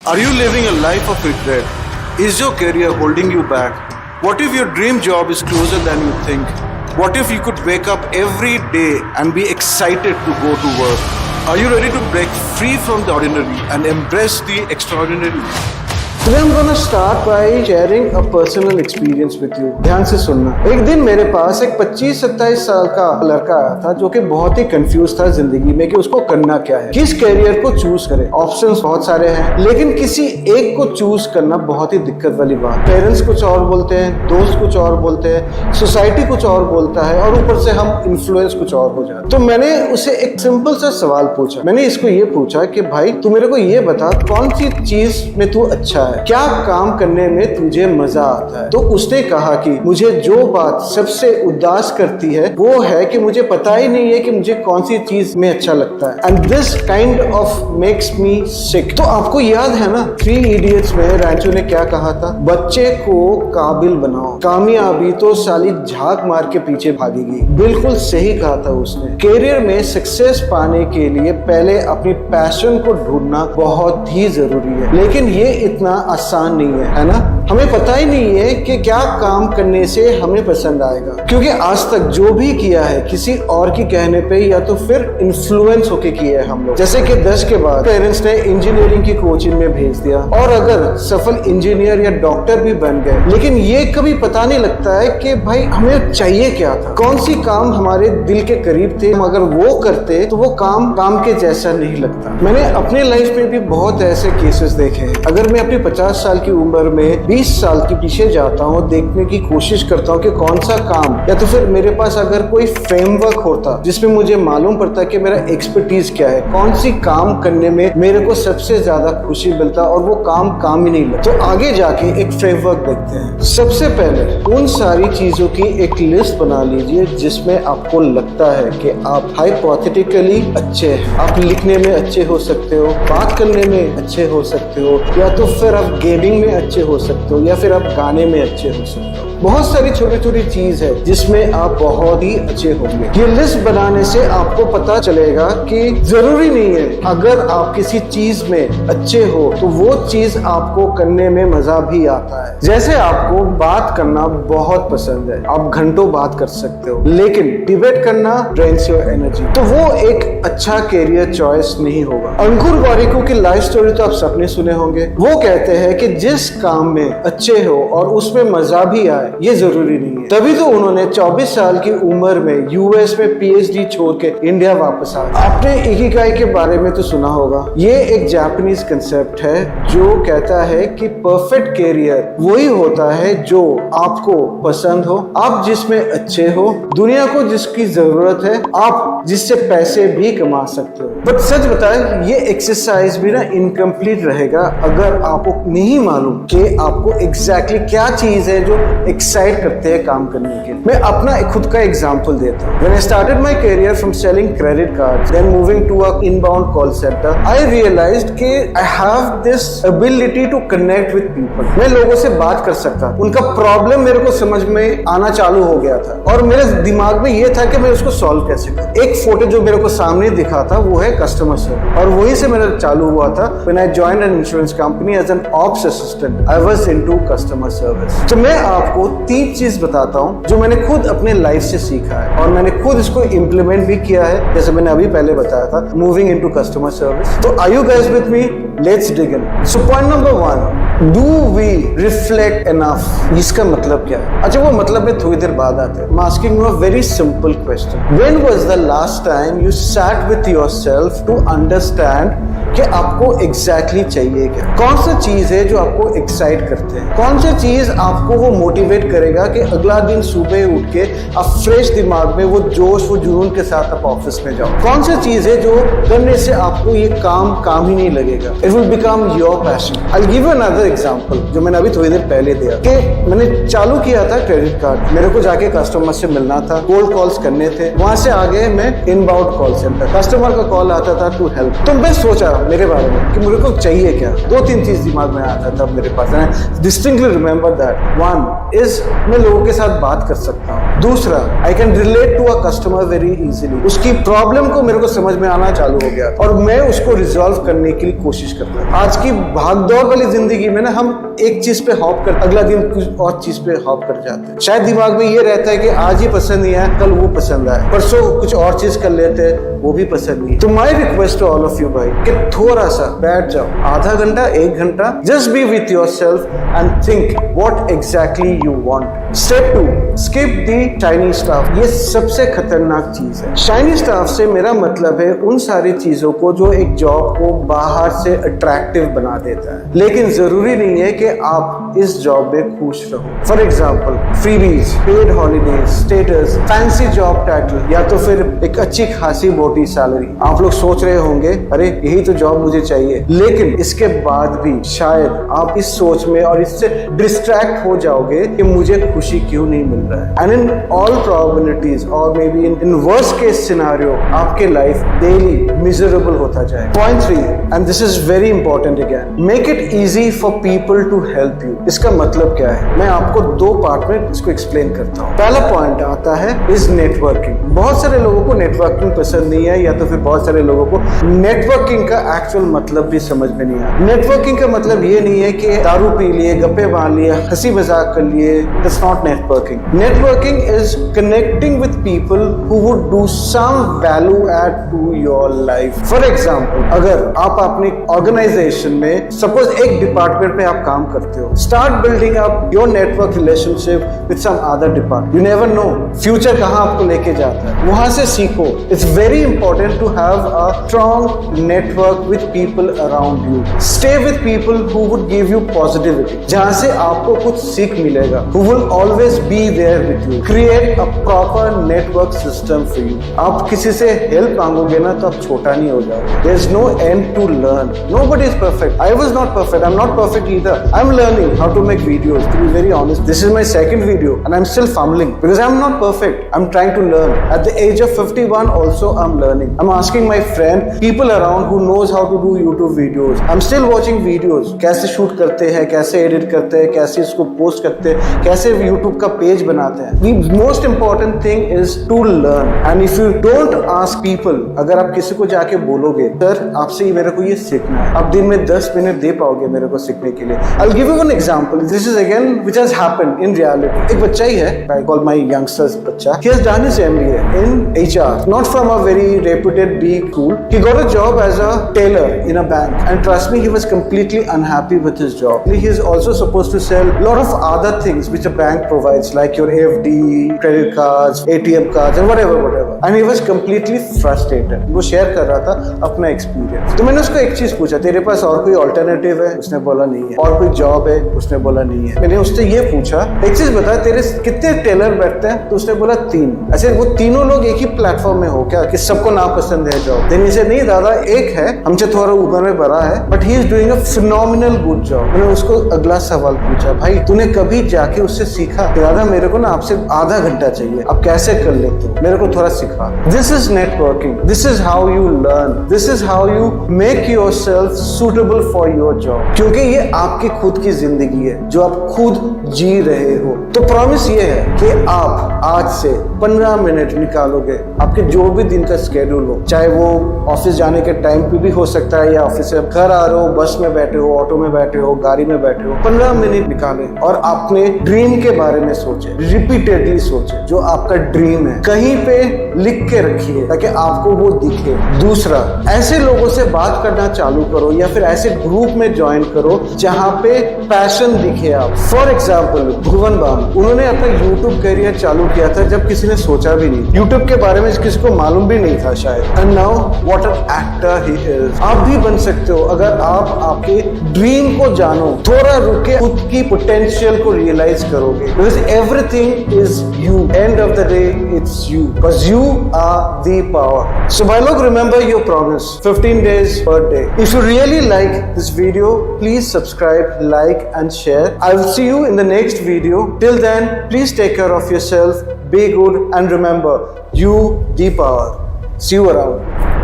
Are you living a life of regret? Is your career holding you back? What if your dream job is closer than you think? What if you could wake up every day and be excited to go to work? Are you ready to break free from the ordinary and embrace the extraordinary? Today I'm gonna start by sharing a personal experience with you. ध्यान से सुनना। एक दिन मेरे पास एक 25-27 साल का लड़का आया था जो कि बहुत ही कंफ्यूज था जिंदगी में कि उसको करना क्या है, किस करियर को चूज करे। ऑप्शंस बहुत सारे हैं लेकिन किसी एक को चूज करना बहुत ही दिक्कत वाली बात। पेरेंट्स कुछ और बोलते हैं, दोस्त कुछ और बोलते हैं, सोसाइटी कुछ और बोलता है और ऊपर से हम इन्फ्लुएंस कुछ और हो जाते। तो मैंने उसे एक सिंपल सा सवाल पूछा। मैंने इसको ये पूछा कि भाई तू मेरे को ये बता कौन सी चीज में तू अच्छा है, क्या काम करने में तुझे मजा आता है। तो उसने कहा कि मुझे जो बात सबसे उदास करती है वो है कि मुझे पता ही नहीं है कि मुझे कौन सी चीज में अच्छा लगता है। And this kind of makes me sick. तो आपको याद है ना 3 इडियट्स में रैंचो ने क्या कहा था? बच्चे को काबिल बनाओ, कामयाबी तो साली झाग मार के पीछे भागेगी। बिल्कुल सही कहा था उसने। करियर में सक्सेस पाने के लिए पहले अपनी पैशन को ढूंढना बहुत ही जरूरी है, लेकिन ये इतना आसान नहीं है ना। हमें पता ही नहीं है कि क्या काम करने से हमें पसंद आएगा, क्योंकि आज तक जो भी किया है किसी और की कहने पे या तो फिर इन्फ्लुएंस होके किया है हम लोग। जैसे कि 10 के बाद पेरेंट्स ने इंजीनियरिंग की कोचिंग में भेज दिया और अगर सफल इंजीनियर या डॉक्टर भी बन गए, लेकिन ये कभी पता नहीं लगता है कि भाई हमें चाहिए क्या था, कौन सी काम हमारे दिल के करीब थे। अगर वो करते तो वो काम के जैसा नहीं लगता। मैंने अपने लाइफ में भी बहुत ऐसे केसेस देखे हैं। अगर मैं अपनी 50 साल की उम्र में 20 साल के पीछे जाता हूँ, देखने की कोशिश करता हूँ कि कौन सा काम, या तो फिर मेरे पास अगर कोई फ्रेमवर्क होता जिसमें मुझे मालूम पड़ता कि मेरा एक्सपर्टीज क्या है, कौन सी काम करने में मेरे को सबसे ज्यादा खुशी मिलता और वो काम ही नहीं लगता। तो आगे जाके एक फ्रेमवर्क देखते हैं। सबसे पहले उन सारी चीजों की एक लिस्ट बना लीजिए जिसमें आपको लगता है कि आप हाइपोथेटिकली अच्छे हैं। आप लिखने में अच्छे हो सकते हो, बात करने में अच्छे हो सकते हो, या तो फिर आप गेमिंग में अच्छे हो सकते हो, या फिर आप गाने में अच्छे हो सकते हो। बहुत सारी छोटी छोटी चीज है जिसमें आप बहुत ही अच्छे होंगे। ये लिस्ट बनाने से आपको पता चलेगा कि जरूरी नहीं है अगर आप किसी चीज में अच्छे हो तो वो चीज आपको करने में मजा भी आता है। जैसे आपको बात करना बहुत पसंद है, आप घंटों बात कर सकते हो, लेकिन डिबेट करना ड्रेन्स योर एनर्जी, तो वो एक अच्छा कैरियर चॉइस नहीं होगा। अंकुर वारिको की लाइफ स्टोरी तो आप सबने सुने होंगे। वो कहते हैं कि जिस काम में अच्छे हो और उसमें मजा भी आए ये जरूरी नहीं है। तभी तो उन्होंने 24 साल की उम्र में यूएस में पीएचडी छोड़ के इंडिया वापस आए। आपने इकिगाई के बारे में तो सुना होगा। ये एक जापानीज कंसेप्ट है जो कहता है कि परफेक्ट कैरियर वही होता है जो आपको पसंद हो, आप जिसमें अच्छे हो, दुनिया को जिसकी जरूरत है, आप जिससे पैसे भी कमा सकते हो। बट सच बताएं ये एक्सरसाइज भी ना इनकम्प्लीट रहेगा अगर आपको नहीं मालूम कि आपको एग्जैक्टली क्या चीज है जो एक्साइट करते हैं काम करने के लिए। मैं अपना खुद का एग्जांपल देता हूँ। When I started my career from selling credit cards, then moving to a inbound call center, I realized कि I have this ability to connect with people. मैं लोगों से बात कर सकता, उनका प्रॉब्लम मेरे को समझ में आना चालू हो गया था और मेरे दिमाग में ये था कि मैं उसको सॉल्व कैसे करूँ। एक फोटो जो मेरे को सामने दिखा था वो है कस्टमर सर्विस, और वहीं से मेरा चालू हुआ था। When I joined an insurance company as an ops assistant, I was into customer service. तो मैं आपको 3 चीज बताता हूँ जो मैंने खुद अपने लाइफ से सीखा है और मैंने खुद इसको इम्प्लीमेंट भी किया है, जैसे मैंने अभी पहले बताया था, मूविंग इनटू कस्टमर सर्विस। तो are you guys with me? Let's dig in. So point number 1, do we reflect enough? इसका मतलब क्या है? अच्छा वो मतलब में थोड़ी देर बाद आते हैं। I'm asking you a very simple question. When was the last time you sat with yourself to understand कि आपको एग्जैक्टली चाहिए क्या? कौन सा चीज है जो आपको एक्साइट करते हैं? कौन सा चीज आपको वो मोटिवेट करेगा कि अगला दिन सुबह उठ के आप फ्रेश दिमाग में वो जोश वो जुनून के साथ आप ऑफिस में जाओ? कौन सा चीज है जो करने से आपको ये काम ही नहीं लगेगा? It will become your passion. I will give you another example जो मैंने अभी थोड़ी देर पहले दिया कि मैंने चालू किया था क्रेडिट कार्ड। मेरे को जाके कस्टमर से मिलना था, कोल्ड कॉल्स करने थे। वहां से आगे मैं इनबाउंड कॉल सेंटर, कस्टमर का कॉल आता था टू हेल्प। तो मैं सोचा मेरे बारे में कि मुझे को चाहिए क्या। 2-3 चीज दिमाग में आता था मेरे पास। Distinctly remember that. 1 इज मैं लोगों के साथ बात कर सकता हूँ, दूसरा, I can relate to a customer very easily. उसकी प्रॉब्लम को मेरे को समझ में आना चालू हो गया और मैं उसको रिजॉल्व करने की कोशिश करता हूँ। आज की भागदौड़ वाली जिंदगी में ना हम एक चीज पे हॉप कर, अगला दिन कुछ और चीज पे हॉप कर जाते हैं। शायद दिमाग में ये रहता है कि आज ये पसंद नहीं आया, कल वो पसंद आया, परसों कुछ और चीज कर लेते हैं, वो भी पसंद नहीं। तो my request to all of you भाई कि थोड़ा सा बैठ जाओ, आधा घंटा, 1 घंटा, just be with your self and think what exactly you want. Step 2, skip the shiny stuff. ये सबसे खतरनाक चीज है। शाइनी स्टफ से मेरा मतलब है उन सारी चीजों को जो एक जॉब को बाहर से अट्रैक्टिव बना देता है, लेकिन जरूरी नहीं है कि आप इस जॉब में खुश रहो। For example, freebies, paid holidays, status, fancy job title, या तो फिर एक अच्छी खासी मोटी सैलरी। आप लोग सोच रहे होंगे अरे यही तो जॉब मुझे चाहिए, लेकिन इसके बाद भी शायद आप इस सोच में और इससे डिस्ट्रैक्ट हो जाओगे कि मुझे खुशी क्यों नहीं मिल रहा है। एंड इन ऑल प्रोबेबिलिटीज और maybe in worst case scenario आपके लाइफ डेली मिजरेबल होता जाए। Point 3, and this is very important again, make it easy for people to help you. इसका मतलब क्या है, मैं आपको 2 पार्ट में इसको एक्सप्लेन करता हूँ। पहला पॉइंट आता है इज नेटवर्किंग। बहुत सारे लोगों को नेटवर्किंग पसंद नहीं है, या तो फिर बहुत सारे लोगों को नेटवर्किंग का एक्चुअल मतलब भी समझ में नहीं आया। नेटवर्किंग का मतलब ये नहीं है कि दारू पी लिए, गप्पे मार लिए, हंसी मजाक कर लिए, that's not networking. Networking is connecting with people who would do some value add to your life. For example, अगर आप अपनी ऑर्गेनाइजेशन में सपोज एक डिपार्टमेंट में आप काम करते हो, start building up your network relationship with some other department. You never know future कहाँ आपको लेके जाता है, वहां से सीखो। It's very important to have a strong network with people around you. Stay with people who would give you positivity, जहां से आपको कुछ सीख मिलेगा, who will always be there with you. Create a proper network system for you. आप किसी से help मांगोगे ना तो आप छोटा नहीं हो जाओगे। There is no end to learn. Nobody is perfect. I was not perfect, I am not perfect either. I'm learning how to make videos. To be very honest, this is my second video and I'm still fumbling because I'm not perfect. I'm trying to learn. At the age of 51 also I'm learning. I'm asking my friend, people around who knows how to do YouTube videos. I'm still watching videos. कैसे shoot करते हैं, कैसे edit करते हैं, कैसे इसको post करते हैं, कैसे YouTube का पेज बनाते हैं। The most important thing is to learn. And if you don't ask people, अगर आप किसी को जाके बोलोगे सर आपसे मेरे को ये सीखना है, आप दिन में 10 मिनट दे पाओगे मेरे को सीखने के लिए। I'll give you one example. This is again which has happened in reality. एक बच्चा ही है, I call my youngster's बच्चा. He has done his MBA in HR, not from a very reputed big school. He got a job as a tailor in a bank, and trust me, he was completely unhappy with his job. He is also supposed to sell a lot of other things which a bank provides, like your FD, credit cards, ATM cards, and whatever. And he was completely frustrated. वो share कर रहा था अपना experience. तो मैंने उसको एक चीज पूछा, तेरे पास और कोई alternative है? उसने बोला नहीं है। और कोई जॉब है? उसने बोला नहीं है। मैंने उससे ये पूछा, एक चीज बता, तेरे कितने टेलर बैठते हैं? तो उसने बोला 3। ऐसे वो तीनों लोग एक ही प्लेटफॉर्म में हो क्या कि सबको नापसंद है जॉब? देन से नहीं दादा, एक है हमसे थोड़ा ऊपर में बड़ा है, but he is doing a phenomenal good job. मैंने उसको अगला सवाल पूछा, भाई तूने कभी जाके उससे सीखा कि दादा मेरे को ना आपसे आधा घंटा चाहिए, आप कैसे कर लेते हो, मेरे को थोड़ा सिखा। This is networking, this is how you learn, this is how you make your self suitable for your job, क्योंकि ये आपकी खुद की जिंदगी है जो आप खुद जी रहे हो। तो प्रॉमिस ये है कि आप आज से 15 मिनट निकालोगे, आपके जो भी दिन का स्केड्यूल हो, चाहे वो ऑफिस जाने के टाइम पे भी हो सकता है या ऑफिस से घर आ रहे हो, बस में बैठे हो, ऑटो में बैठे हो, गाड़ी में बैठे हो, 15 मिनट निकाले और अपने ड्रीम के बारे में सोचे, रिपीटेडली सोचे। जो आपका ड्रीम है कहीं पे लिख के रखिए ताकि आपको वो दिखे। दूसरा, ऐसे लोगों से बात करना चालू करो या फिर ऐसे ग्रुप में ज्वाइन करो जहाँ पे पैशन दिखे आप। फॉर एग्जाम्पल भुवन बाम, उन्होंने अपना यूट्यूब करियर चालू किया था जब किसी ने सोचा भी नहीं, यूट्यूब के बारे में किसी को मालूम भी नहीं था शायद। And now what an actor he is. आप भी बन सकते हो अगर आप आपके ड्रीम को जानो, थोड़ा रुके, खुद की पोटेंशियल को रियलाइज करोगे। Because everything is you, end of the day it's you, because you are the power. So भाई लोग, remember your promise, 15 days per day. If you really like this video, please subscribe, like and share. I will see you in the next video. Till then, please take care of yourself, be good, and remember, you the power. See you around.